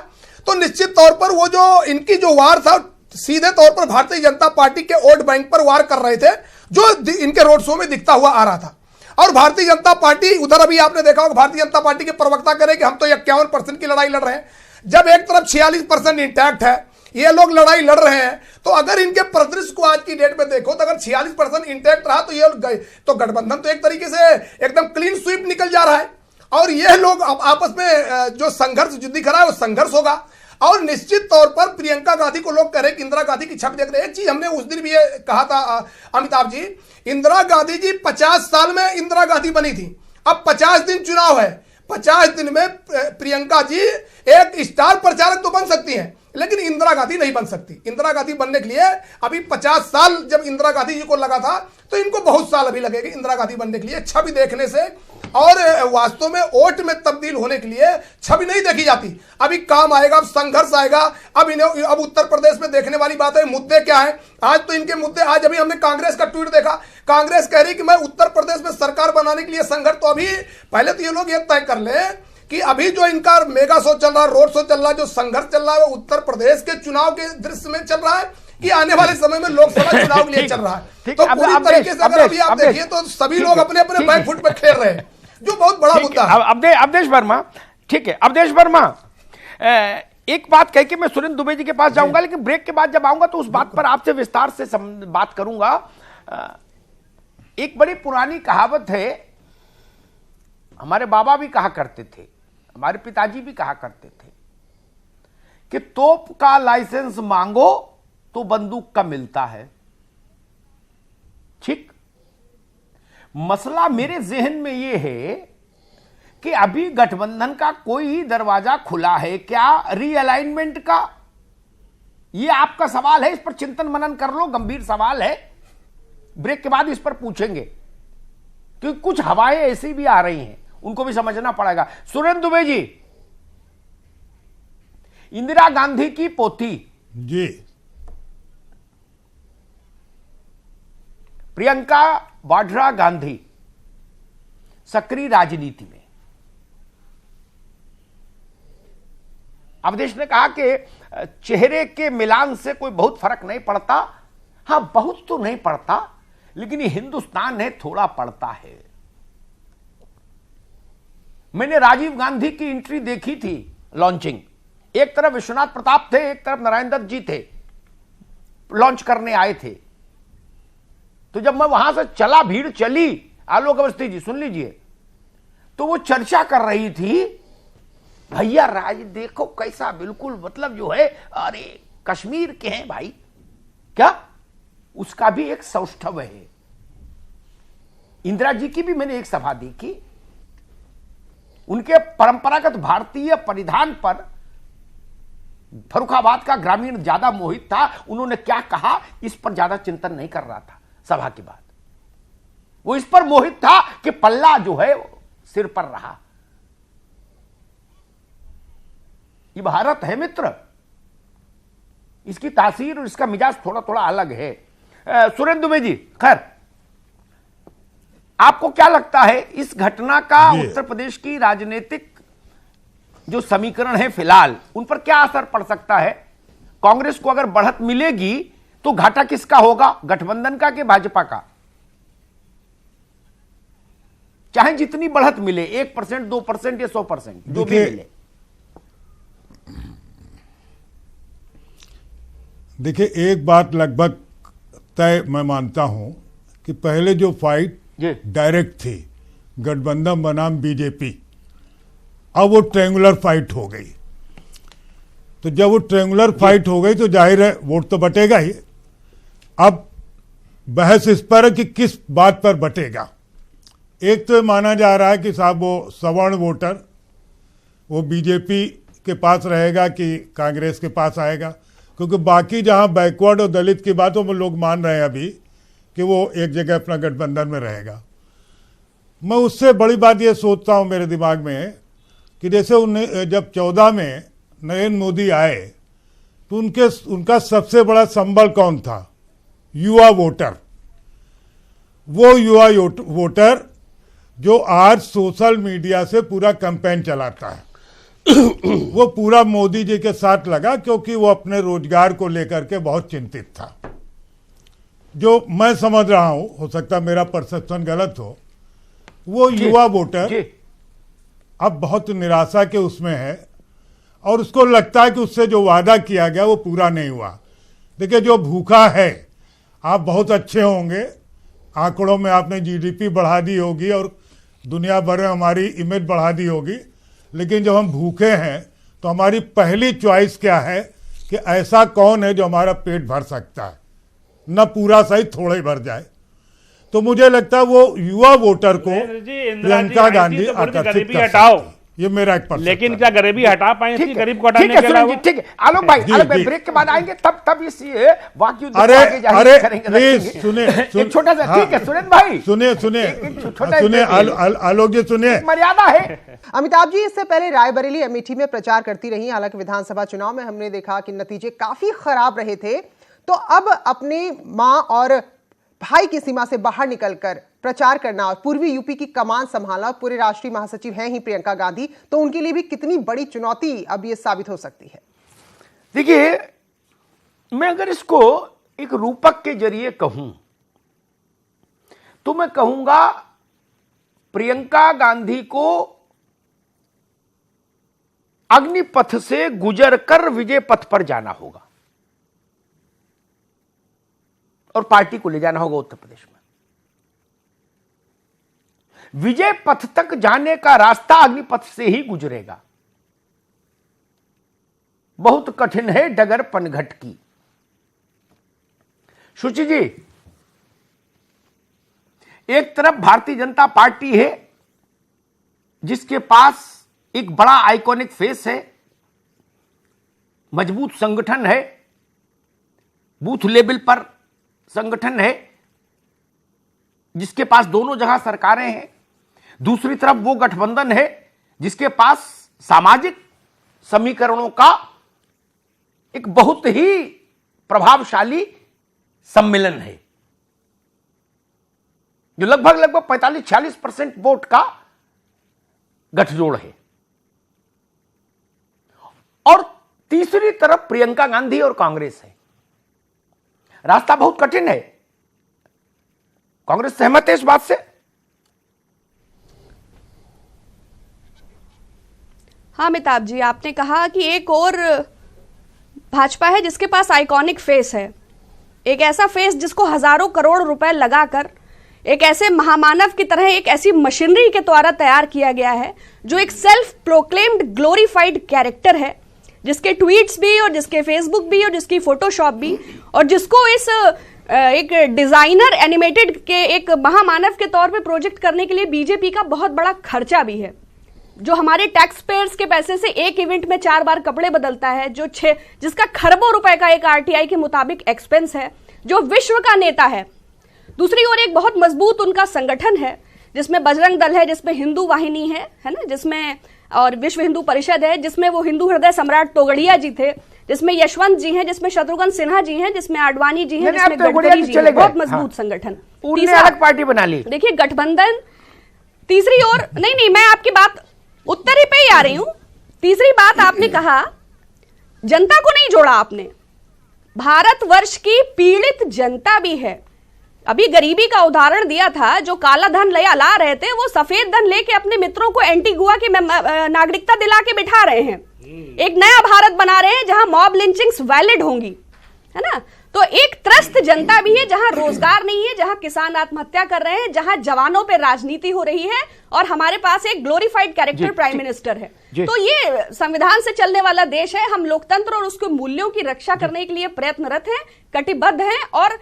तो निश्चित तौर पर वो जो इनकी जो वार था सीधे तौर पर भारतीय जनता पार्टी के वोट बैंक पर वार कर रहे थे, जो इनके रोड शो में दिखता हुआ आ रहा था। और भारतीय जनता पार्टी उधर, अभी आपने देखा होगा भारतीय जनता पार्टी के प्रवक्ता करें कि हम तो 51% की लड़ाई लड़ रहे हैं, जब एक तरफ 46% इंटैक्ट है, ये लोग लड़ाई लड़ रहे हैं। तो अगर इनके परिदृश्य को आज की डेट में देखो तो अगर 46% इंटैक्ट रहा तो ये तो गठबंधन तो एक तरीके से एकदम क्लीन स्वीप निकल जा रहा है। और ये लोग आपस में जो संघर्ष दिख रहा है वो संघर्ष होगा। और निश्चित तौर पर प्रियंका गांधी को लोग कह रहे कि इंदिरा गांधी की छवि देख रहे हैं। एक चीज हमने उस दिन भी ये कहा था अमिताभ जी, इंदिरा गांधी जी 50 साल में इंदिरा गांधी बनी थी, अब 50 दिन चुनाव है, 50 दिन में प्रियंका जी एक स्टार प्रचारक तो बन सकती हैं लेकिन इंदिरा गांधी नहीं बन सकती। इंदिरा गांधी बनने के लिए अभी 50 साल जब इंदिरा गांधी जी को लगा था तो इनको बहुत साल अभी लगेगा इंदिरा गांधी बनने के लिए। छवि देखने से और वास्तव में वोट में तब्दील होने के लिए छवि नहीं देखी जाती, अभी काम आएगा, अब संघर्ष आएगा। अब उत्तर प्रदेश में देखने वाली बात है मुद्दे क्या है। आज तो इनके मुद्दे, आज अभी हमने कांग्रेस का ट्वीट देखा, कांग्रेस कह रही कि मैं उत्तर प्रदेश में सरकार बनाने के लिए संघर्ष। तो अभी पहले तो ये लोग ये तय कर ले कि अभी जो इनका मेगा शो चल रहा है, रोड शो चल रहा है, जो संघर्ष चल रहा है वो उत्तर प्रदेश के चुनाव के दृश्य में चल रहा है कि आने वाले समय में लोकसभा चुनाव के लिए चल रहा है। तो पूरी तरीके से अगर अभी आप देखिए तो सभी लोग अपने अपने बैक फुट पे खेल रहे हैं, जो बहुत बड़ा मुद्दा है। अवधेश वर्मा, ठीक है अवधेश वर्मा, एक बात कह के मैं सुरेंद्र दुबे जी के पास जाऊंगा, लेकिन ब्रेक के बाद जब आऊंगा तो उस बात पर आपसे विस्तार से बात करूंगा। एक बड़ी पुरानी कहावत है, हमारे बाबा भी कहा करते थे, हमारे पिताजी भी कहा करते थे कि तोप का लाइसेंस मांगो तो बंदूक का मिलता है। ठीक, मसला मेरे जहन में यह है कि अभी गठबंधन का कोई दरवाजा खुला है क्या रीअलाइनमेंट का? यह आपका सवाल है, इस पर चिंतन मनन कर लो, गंभीर सवाल है। ब्रेक के बाद इस पर पूछेंगे, क्योंकि कुछ हवाएं ऐसी भी आ रही हैं, उनको भी समझना पड़ेगा। सुरेंद्र दुबे जी, इंदिरा गांधी की पोती जी प्रियंका वाड्रा गांधी सक्रिय राजनीति में, अवधेश ने कहा कि चेहरे के मिलान से कोई बहुत फर्क नहीं पड़ता। हां, बहुत तो नहीं पड़ता, लेकिन ये हिंदुस्तान है, थोड़ा पड़ता है। मैंने राजीव गांधी की एंट्री देखी थी, लॉन्चिंग। एक तरफ विश्वनाथ प्रताप थे, एक तरफ नारायण दत्त जी थे, लॉन्च करने आए थे। तो जब मैं वहां से चला, भीड़ चली, आलोक अवस्थी जी सुन लीजिए, तो वो चर्चा कर रही थी, भैया राज देखो कैसा, बिल्कुल मतलब जो है, अरे कश्मीर के हैं भाई, क्या उसका भी एक सौष्ठव है। इंदिरा जी की भी मैंने एक सभा देखी, उनके परंपरागत भारतीय परिधान पर फर्रुखाबाद का ग्रामीण ज्यादा मोहित था। उन्होंने क्या कहा इस पर ज्यादा चिंतन नहीं कर रहा था सभा के बाद, वो इस पर मोहित था कि पल्ला जो है सिर पर रहा। ये भारत है मित्र, इसकी तासीर और इसका मिजाज थोड़ा थोड़ा अलग है। सुरेंद्र दुबे जी, खैर आपको क्या लगता है इस घटना का उत्तर प्रदेश की राजनीतिक जो समीकरण है फिलहाल, उन पर क्या असर पड़ सकता है? कांग्रेस को अगर बढ़त मिलेगी तो घाटा किसका होगा, गठबंधन का कि भाजपा का? चाहे जितनी बढ़त मिले, 1%, 2% या 100%, जो भी मिले। देखिए, एक बात लगभग तय मैं मानता हूं कि पहले जो फाइट डायरेक्ट थी, गठबंधन बनाम बीजेपी, अब वो ट्रायंगुलर फाइट हो गई। तो जब वो ट्रायंगुलर फाइट हो गई तो जाहिर है वोट तो बटेगा ही। अब बहस इस पर है कि किस बात पर बटेगा। एक तो माना जा रहा है कि साहब वो सवर्ण वोटर वो बीजेपी के पास रहेगा कि कांग्रेस के पास आएगा, क्योंकि बाकी जहां बैकवर्ड और दलित की बातों में लोग मान रहे हैं अभी कि वो एक जगह अपना गठबंधन में रहेगा। मैं उससे बड़ी बात ये सोचता हूं मेरे दिमाग में कि जैसे जब 14 में नरेंद्र मोदी आए तो उनका सबसे बड़ा संबल कौन था? युवा वोटर। वो युवा वोटर जो आज सोशल मीडिया से पूरा कैंपेन चलाता है वो पूरा मोदी जी के साथ लगा, क्योंकि वो अपने रोजगार को लेकर के बहुत चिंतित था। जो मैं समझ रहा हूं, हो सकता मेरा परसेप्शन गलत हो, वो युवा वोटर अब बहुत निराशा के उसमें है और उसको लगता है कि उससे जो वादा किया गया वो पूरा नहीं हुआ। देखिए, जो भूखा है, आप बहुत अच्छे होंगे, आंकड़ों में आपने जीडीपी बढ़ा दी होगी और दुनिया भर में हमारी इमेज बढ़ा दी होगी, लेकिन जब हम भूखे हैं तो हमारी पहली चॉइस क्या है कि ऐसा कौन है जो हमारा पेट भर सकता है, न पूरा सही थोड़ा ही भर जाए। तो मुझे लगता है वो युवा वोटर को प्रियंका गांधी आकर्षित कर सकती है। ये मेरा एक परसेप्शन। लेकिन क्या गरीबी हटा पाए थी? गरीब को हटाने के अलावा? ठीक है आलोक भाई, ब्रेक के बाद आएंगे, तब इस वाक्य प्लीज सुनिए, छोटा सा, ठीक है सुरेंद्र भाई, सुनिए आलोक जी, सुनिए, मर्यादा है। अमिताभ जी, इससे पहले रायबरेली अमेठी में प्रचार करती रही, हालांकि विधानसभा चुनाव में हमने देखा कि नतीजे काफी खराब रहे थे। तो अब अपनी मां और भाई की सीमा से बाहर निकलकर प्रचार करना और पूर्वी यूपी की कमान संभालना, पूरे राष्ट्रीय महासचिव हैं ही प्रियंका गांधी, तो उनके लिए भी कितनी बड़ी चुनौती अब ये साबित हो सकती है? देखिए, मैं अगर इसको एक रूपक के जरिए कहूं तो मैं कहूंगा प्रियंका गांधी को अग्निपथ से गुजरकर विजय पथ पर जाना होगा और पार्टी को ले जाना होगा उत्तर प्रदेश में। विजय पथ तक जाने का रास्ता अग्निपथ से ही गुजरेगा। बहुत कठिन है डगर पनघट की। शुचि जी, एक तरफ भारतीय जनता पार्टी है जिसके पास एक बड़ा आइकॉनिक फेस है, मजबूत संगठन है, बूथ लेवल पर संगठन है, जिसके पास दोनों जगह सरकारें हैं। दूसरी तरफ वो गठबंधन है जिसके पास सामाजिक समीकरणों का एक बहुत ही प्रभावशाली सम्मेलन है, जो लगभग 45-46% वोट का गठजोड़ है। और तीसरी तरफ प्रियंका गांधी और कांग्रेस है। रास्ता बहुत कठिन है। कांग्रेस सहमत है इस बात से? हाँ अमिताभ जी, आपने कहा कि एक और भाजपा है जिसके पास आइकॉनिक फेस है, एक ऐसा फेस जिसको हजारों करोड़ रुपए लगाकर एक ऐसे महामानव की तरह एक ऐसी मशीनरी के द्वारा तैयार किया गया है जो एक सेल्फ प्रोक्लेम्ड ग्लोरीफाइड कैरेक्टर है, जिसके ट्वीट्स भी और जिसके फेसबुक भी और जिसकी फोटोशॉप भी, और जिसको इस एक डिजाइनर एनिमेटेड के एक महामानव के तौर पे प्रोजेक्ट करने के लिए बीजेपी का बहुत बड़ा खर्चा भी है, जो हमारे टैक्स पेयर्स के पैसे से एक इवेंट में 4 बार कपड़े बदलता है, जिसका खरबों रुपए का एक आरटीआई के मुताबिक एक्सपेंस है, जो विश्व का नेता है। दूसरी ओर एक बहुत मजबूत उनका संगठन है जिसमें बजरंग दल है, जिसमें हिंदू वाहिनी है ना, जिसमें और विश्व हिंदू परिषद है, जिसमें वो हिंदू हृदय सम्राट तोगड़िया जी थे, जिसमें यशवंत जी हैं, जिसमें शत्रुघ्न सिन्हा जी हैं, जिसमें आडवाणी जी हैं, जिसमें गडकरी जी हैं। बहुत मजबूत संगठन। तीसरा अलग पार्टी बना ली। देखिए गठबंधन। तीसरी ओर नहीं, मैं आपकी बात उत्तर ही पे ही आ रही हूं। तीसरी बात आपने कहा, जनता को नहीं जोड़ा आपने। भारतवर्ष की पीड़ित जनता भी है। अभी गरीबी का उदाहरण दिया था, जो काला धन ला रहे थे वो सफेद धन लेके अपने मित्रों को एंटीगुआ की नागरिकता दिला के बिठा रहे हैं। एक नया भारत बना रहे हैं जहां मॉब लिंचिंग्स वैलिड होंगी, है ना। तो एक त्रस्त जनता भी है जहां रोजगार नहीं है, जहां किसान आत्महत्या कर रहे हैं, जहां जवानों पे राजनीति हो रही है, और हमारे पास एक ग्लोरीफाइड कैरेक्टर प्राइम मिनिस्टर है। तो ये संविधान से चलने वाला देश है। हम लोकतंत्र और उसके मूल्यों की रक्षा करने के लिए प्रयत्नरत हैं, कटिबद्ध हैं, और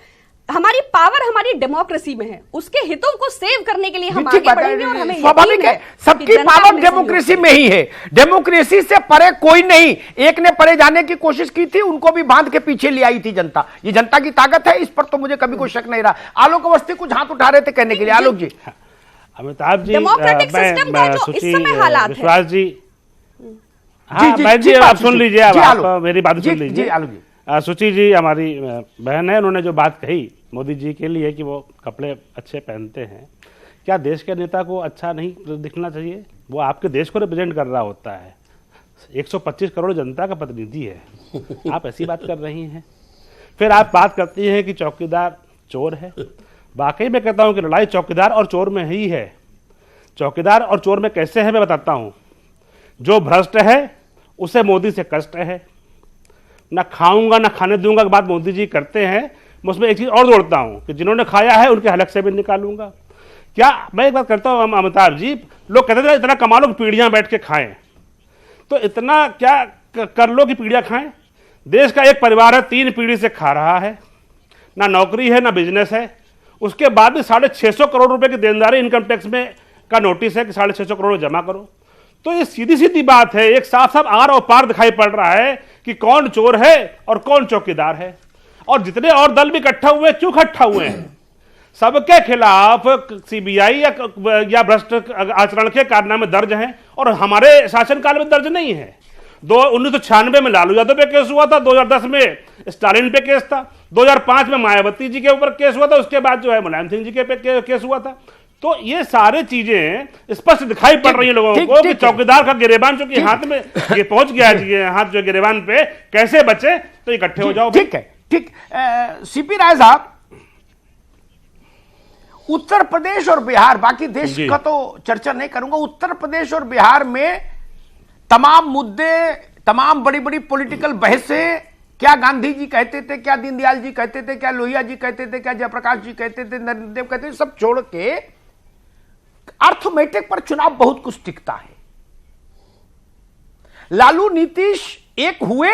हमारी पावर हमारी डेमोक्रेसी में है। उसके हितों को सेव करने के लिए हम आगे बढ़ेंगे, और हमें स्वाभाविक है सबकी पावर डेमोक्रेसी में ही है। डेमोक्रेसी से परे कोई नहीं। एक ने परे जाने की कोशिश की थी, उनको भी बांध के पीछे ले आई थी जनता। ये जनता की ताकत है, इस पर तो मुझे कभी कोई शक नहीं रहा। आलोक अवस्थी कुछ हाथ उठा रहे थे कहने के लिए। आलोक जी। अमिताभ जी, डेमोक्रेटिक सिस्टम का जो इस समय हालात है। विश्वास जी, हाँ जी, आप सुन लीजिए, आप मेरी बात सुन लीजिए। आलोक जी, सुचि जी हमारी बहन है, उन्होंने जो बात कही मोदी जी के लिए कि वो कपड़े अच्छे पहनते हैं, क्या देश के नेता को अच्छा नहीं दिखना चाहिए? वो आपके देश को रिप्रेजेंट कर रहा होता है, 125 करोड़ जनता का प्रतिनिधि है। आप ऐसी बात कर रही हैं। फिर आप बात करती हैं कि चौकीदार चोर है। वाकई में कहता हूं कि लड़ाई चौकीदार और चोर में ही है। चौकीदार और चोर में कैसे है मैं बताता हूं। जो भ्रष्ट है उसे मोदी से कष्ट है। ना खाऊंगा ना खाने दूंगा की बात मोदी जी करते हैं। मैं उसमें एक चीज और जोड़ता हूं कि जिन्होंने खाया है उनके हलक से भी निकालूंगा। क्या मैं एक बात करता हूं अमिताभ जी, लोग कहते थे इतना कमा लो कि पीढ़ियां बैठ के खाएं, तो इतना क्या कर लो कि पीढ़ियां खाएं? देश का एक परिवार है, 3 पीढ़ी से खा रहा है, ना नौकरी है ना बिजनेस है, उसके बाद भी 650 करोड़ रुपए की देनदारी इनकम टैक्स में का नोटिस है कि 650 करोड़ जमा करो। तो ये सीधी सीधी बात है, एक साफ साफ आर और पार दिखाई पड़ रहा है कि कौन चोर है और कौन चौकीदार है। और जितने और दल भी इकट्ठा हुए, क्यों इकट्ठा हुए हैं? सबके खिलाफ सीबीआई या भ्रष्ट आचरण के कारनामे दर्ज हैं, और हमारे शासनकाल में दर्ज नहीं है। 1996 में लालू यादव पे केस हुआ था, 2010 में स्टालिन पे केस था, 2005 में मायावती जी के ऊपर केस हुआ था, उसके बाद जो है मुलायम सिंह जी के पे केस हुआ था। तो ये सारे चीजें स्पष्ट दिखाई पड़ रही है लोगों को कि चौकीदार का गिरेबान जो कि हाथ में ये पहुंच गया है, हाथ जो गिरेबान पे कैसे बचे, तो इकट्ठे हो जाओ। ठीक है, ठीक। सीपी राय साहब, उत्तर प्रदेश और बिहार, बाकी देश का तो चर्चा नहीं करूंगा, उत्तर प्रदेश और बिहार में तमाम मुद्दे, तमाम बड़ी बड़ी पॉलिटिकल बहसें, क्या गांधी जी कहते थे, क्या दीनदयाल जी कहते थे, क्या लोहिया जी कहते थे, क्या जयप्रकाश जी कहते थे, नरेंद्र देव कहते थे, सब छोड़ के अर्थमेटिक पर चुनाव बहुत कुछ टिकता है। लालू नीतीश एक हुए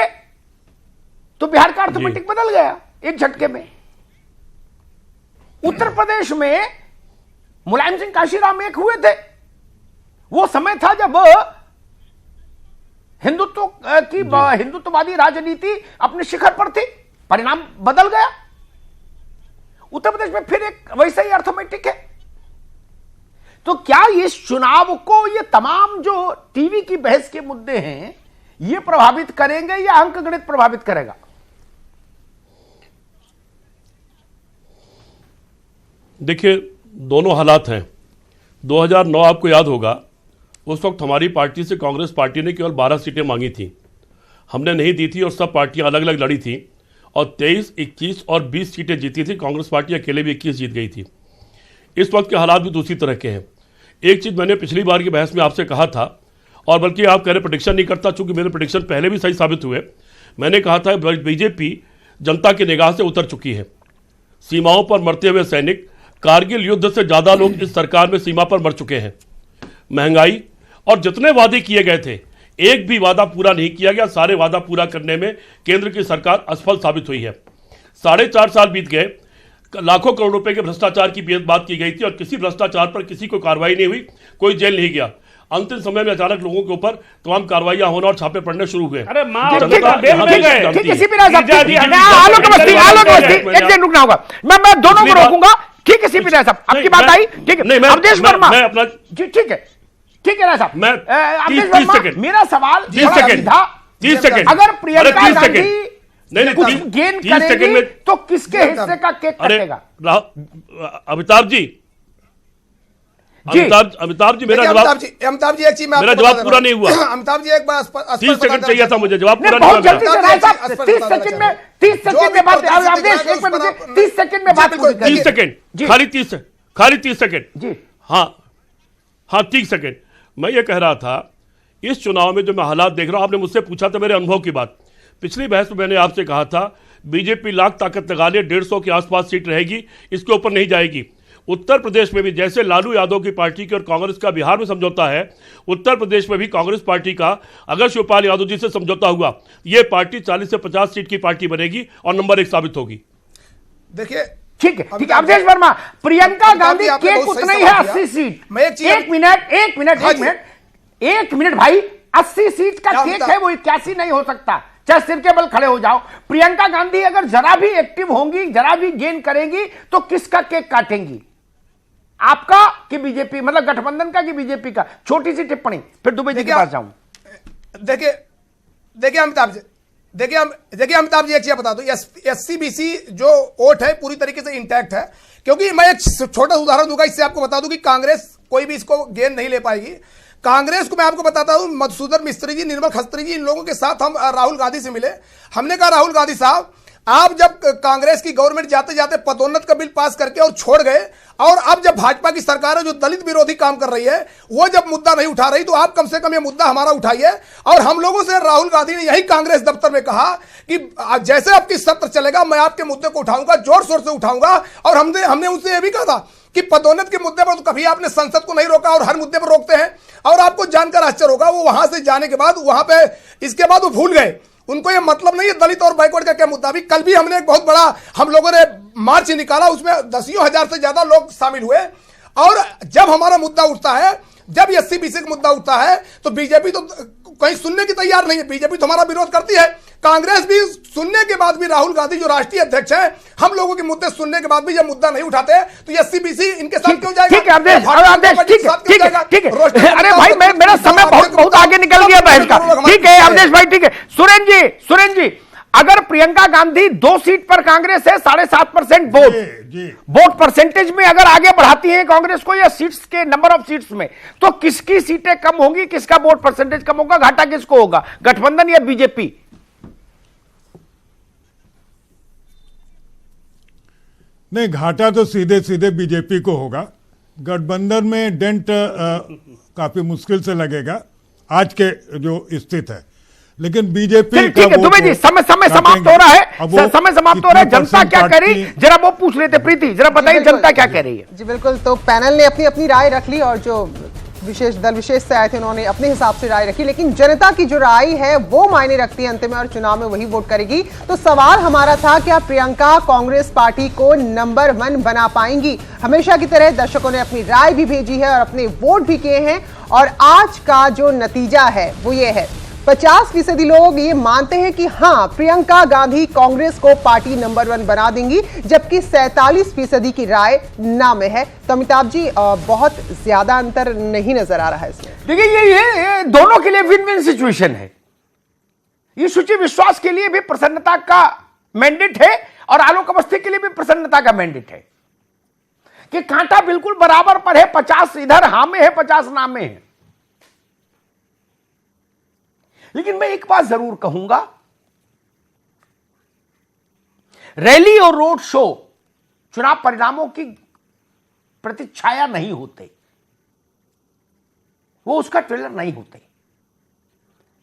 तो बिहार का अर्थमेटिक बदल गया एक झटके में। उत्तर प्रदेश में मुलायम सिंह काशीराम एक हुए थे, वो समय था जब हिंदुत्ववादी राजनीति अपने शिखर पर थी, परिणाम बदल गया। उत्तर प्रदेश में फिर एक वैसा ही अर्थमेटिक है। तो क्या इस चुनाव को ये तमाम जो टीवी की बहस के मुद्दे हैं ये प्रभावित करेंगे या अंकगणित प्रभावित करेगा? देखिए, दोनों हालात हैं। 2009 आपको याद होगा, उस वक्त हमारी पार्टी से कांग्रेस पार्टी ने केवल 12 सीटें मांगी थी, हमने नहीं दी थी और सब पार्टियां अलग अलग लड़ी थी और 23, 21 और 20 सीटें जीती थी। कांग्रेस पार्टी अकेले भी 21 जीत गई थी। इस वक्त के हालात भी दूसरी तरह के हैं। एक चीज़ मैंने पिछली बार की बहस में आपसे कहा था, और बल्कि आप कह रहे प्रेडिक्शन नहीं करता, चूंकि मेरे प्रेडिक्शन पहले भी सही साबित हुए। मैंने कहा था बीजेपी जनता की निगाह से उतर चुकी है। सीमाओं पर मरते हुए सैनिक, कारगिल युद्ध से ज़्यादा लोग इस सरकार में सीमा पर मर चुके हैं। महंगाई और जितने वादे किए गए थे, एक भी वादा पूरा नहीं किया गया। सारे वादा पूरा करने में केंद्र की सरकार असफल साबित हुई है। 4.5 साल बीत गए, लाखों करोड़ रुपए के भ्रष्टाचार की बात की गई थी और किसी भ्रष्टाचार पर किसी को कार्रवाई नहीं हुई, कोई जेल नहीं गया। अंतिम समय में अचानक लोगों के ऊपर तमाम कार्रवाइयां होना और छापे पड़ने शुरू हुए। अरे रुकना होगा, मैं दोनों को रोकूंगा। ठीक है सीपी राय साहब, आपकी बात आई। ठीक है अवधेश वर्मा, ठीक है राय साहब, मैं अवधेश वर्मा, मेरा सवाल 30 सेकंड। अगर प्रियंका गांधी कुछ गेन करेगी तो किसके हिस्से का केक कटेगा? अमिताभ जी, अमिताभ जी, मेरा जवाब, अमिताभ जी एक चीज मेरा जवाब पूरा नहीं हुआ। अमिताभ जी एक बार 30 सेकंड चाहिए था मुझे, जवाब पूरा नहीं हुआ। 30 सेकंड में 30 सेकंड में बात, अवधेश एक मिनट, 30 सेकंड में बात, 30 सेकंड, खाली 30 सेकंड जी। हाँ 30 सेकंड। मैं ये कह रहा था, इस चुनाव में जो मैं हालात देख रहा हूं, आपने मुझसे पूछा था मेरे अनुभव की बात। पिछली बहस में मैंने आपसे कहा था बीजेपी लाख ताकत लगा ले 150 के आसपास सीट रहेगी, इसके ऊपर नहीं जाएगी। उत्तर प्रदेश में भी जैसे लालू यादव की पार्टी की और कांग्रेस का बिहार में समझौता है, उत्तर प्रदेश में भी कांग्रेस पार्टी का अगर शिवपाल यादव जी से समझौता हुआ, ये पार्टी 40 से 50 सीट की पार्टी बनेगी और नंबर 1 साबित होगी। देखिए ठीक है अवधेश वर्मा, प्रियंका गांधी केक उतना ही है 80 सीट। एक मिनट भाई, 80 सीट का केक है, वो 81 नहीं हो सकता, चाहे सिर के बल खड़े हो जाओ। प्रियंका गांधी अगर जरा भी एक्टिव होंगी, जरा भी गेन करेंगी तो किसका केक काटेंगी? आपका कि बीजेपी, मतलब गठबंधन का कि बीजेपी का? छोटी सी टिप्पणी, फिर दुबे जी के पास जाऊं। देखिए अमिताभ जी एक चीज बता दूं, एससीबीसी जो वोट है पूरी तरीके से इंटैक्ट है। क्योंकि मैं एक छोटा उदाहरण दूंगा, इससे आपको बता दूं कि कांग्रेस कोई भी इसको गेन नहीं ले पाएगी। कांग्रेस को मैं आपको बताता हूं, मधुसूदन मिस्त्री जी, निर्मल खत्री जी, इन लोगों के साथ हम राहुल गांधी से मिले। हमने कहा राहुल गांधी साहब, आप जब कांग्रेस की गवर्नमेंट जाते जाते पदोन्नत का बिल पास करके और छोड़ गए, और अब जब भाजपा की सरकार है जो दलित विरोधी काम कर रही है, वो जब मुद्दा नहीं उठा रही, तो आप कम से कम ये मुद्दा हमारा उठाइए। और हम लोगों से राहुल गांधी ने यही कांग्रेस दफ्तर में कहा कि जैसे आपकी सत्र चलेगा मैं आपके मुद्दे को उठाऊंगा, जोर शोर से उठाऊंगा। और हमने उनसे यह भी कहा था कि पदोन्नत के मुद्दे पर तो कभी आपने संसद को नहीं रोका और हर मुद्दे पर रोकते हैं। और आपको जानकर आश्चर्य होगा, वो वहां से जाने के बाद वहां पे इसके बाद वो भूल गए, उनको ये मतलब नहीं है दलित और बैकवर्ड का क्या मुद्दा। भी कल भी हमने एक बहुत बड़ा हम लोगों ने मार्च निकाला, उसमें 10,000 से ज्यादा लोग शामिल हुए। और जब हमारा मुद्दा उठता है, जब एससीबीसी का मुद्दा उठता है, तो बीजेपी तो कहीं सुनने की तैयार नहीं है। बीजेपी तो हमारा विरोध करती है, कांग्रेस भी सुनने के बाद भी, राहुल गांधी जो राष्ट्रीय अध्यक्ष हैं, हम लोगों के मुद्दे सुनने के बाद भी जब मुद्दा नहीं उठाते तो एससीबीसी इनके साथ क्यों जाएगा? ठीक है ठीक है। अरे भाई मेरा समय बहुत आगे निकल गया बहस का। ठीक है अवधेश भाई, ठीक है। सुरेन जी, अगर प्रियंका गांधी 2 सीट पर कांग्रेस है 7.5% वोट परसेंटेज में अगर आगे बढ़ाती है कांग्रेस को, या सीट्स के नंबर ऑफ सीट्स में, तो किसकी सीटें कम होंगी, किसका वोट परसेंटेज कम होगा, घाटा किसको होगा, गठबंधन या बीजेपी? नहीं, घाटा तो सीधे सीधे बीजेपी को होगा। गठबंधन में डेंट काफी मुश्किल से लगेगा। आज के जो स्थिति है। लेकिन बीजेपी ठीक है दुबे जी, समय समाप्त हो रहा है, समय समाप्त हो रहा है। जनता क्या कह रही, जरा वो पूछ लेते। प्रीति जरा बताइए जनता क्या कह रही है। जी बिल्कुल, तो पैनल ने अपनी अपनी राय रख ली और जो विशेष से आए थे उन्होंने अपने हिसाब से राय रखी, लेकिन जनता की जो राय है वो मायने रखती है अंतिम में और चुनाव में वही वोट करेगी। तो सवाल हमारा था, क्या प्रियंका कांग्रेस पार्टी को नंबर 1 बना पाएंगी? हमेशा की तरह दर्शकों ने अपनी राय भी भेजी है और अपने वोट भी किए हैं और आज का जो नतीजा है वो ये है, 50% लोग ये मानते हैं कि हाँ, प्रियंका गांधी कांग्रेस को पार्टी नंबर 1 बना देंगी, जबकि 47% की राय ना में है। तो अमिताभ जी, बहुत ज्यादा अंतर नहीं नजर आ रहा है इसमें। देखिए ये दोनों के लिए विन विन सिचुएशन है। ये शुचि विश्वास के लिए भी प्रसन्नता का मैंडेट है और आलोक अवस्थी के लिए भी प्रसन्नता का मैंडेट है कि कांटा बिल्कुल बराबर पर है। 50 इधर हाँ में है, 50 ना में है। लेकिन मैं एक बात जरूर कहूंगा, रैली और रोड शो चुनाव परिणामों की प्रतिछाया नहीं होते, वो उसका ट्रेलर नहीं होते।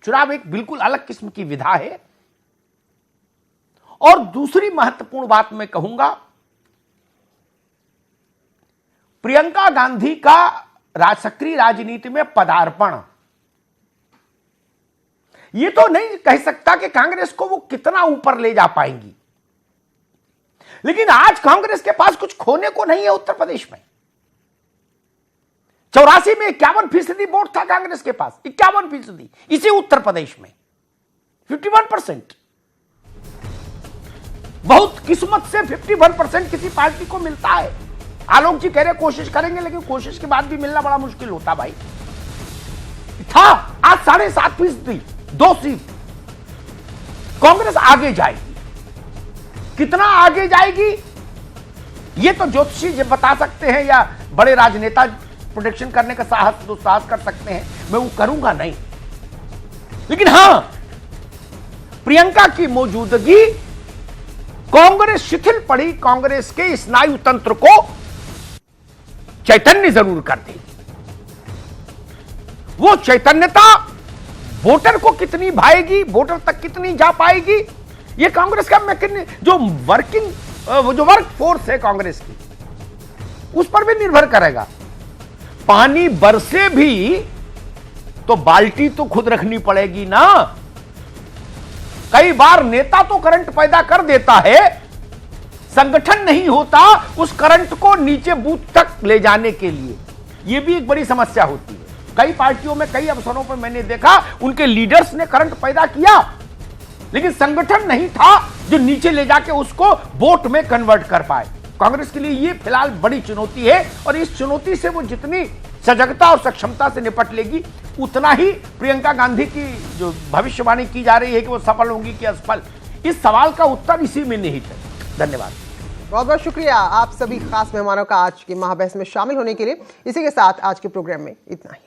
चुनाव एक बिल्कुल अलग किस्म की विधा है। और दूसरी महत्वपूर्ण बात मैं कहूंगा, प्रियंका गांधी का सक्रिय राजनीति में पदार्पण, ये तो नहीं कह सकता कि कांग्रेस को वो कितना ऊपर ले जा पाएंगी, लेकिन आज कांग्रेस के पास कुछ खोने को नहीं है। उत्तर प्रदेश में 84 में 51% वोट था कांग्रेस के पास, 51%। इसी उत्तर प्रदेश में 51%। बहुत किस्मत से 51% किसी पार्टी को मिलता है। आलोक जी कह रहे कोशिश करेंगे, लेकिन कोशिश के बाद भी मिलना बड़ा मुश्किल होता भाई। था आज 7.5%, 2 सीट कांग्रेस आगे जाएगी। कितना आगे जाएगी ये तो ज्योतिषी जी बता सकते हैं या बड़े राजनेता प्रोडिक्शन करने का साहस कर सकते हैं, मैं वो करूंगा नहीं। लेकिन हां, प्रियंका की मौजूदगी कांग्रेस शिथिल पड़ी कांग्रेस के स्नायु तंत्र को चैतन्य जरूर कर देगी। वो चैतन्यता वोटर को कितनी भाएगी, वोटर तक कितनी जा पाएगी, ये कांग्रेस का जो वर्क फोर्स है कांग्रेस की, उस पर भी निर्भर करेगा। पानी बरसे भी तो बाल्टी तो खुद रखनी पड़ेगी ना। कई बार नेता तो करंट पैदा कर देता है, संगठन नहीं होता उस करंट को नीचे बूथ तक ले जाने के लिए। यह भी एक बड़ी समस्या होती है। कई पार्टियों में कई अवसरों पर मैंने देखा उनके लीडर्स ने करंट पैदा किया, लेकिन संगठन नहीं था जो नीचे ले जाके उसको वोट में कन्वर्ट कर पाए। कांग्रेस के लिए ये फिलहाल बड़ी चुनौती है और इस चुनौती से वो जितनी सजगता और सक्षमता से निपट लेगी, उतना ही प्रियंका गांधी की जो भविष्यवाणी की जा रही है कि वो सफल होंगी कि असफल, इस सवाल का उत्तर इसी में निहित है। धन्यवाद। बहुत बहुत शुक्रिया आप सभी खास मेहमानों का आज की महाबहस में शामिल होने के लिए। इसी के साथ आज के प्रोग्राम में इतना ही।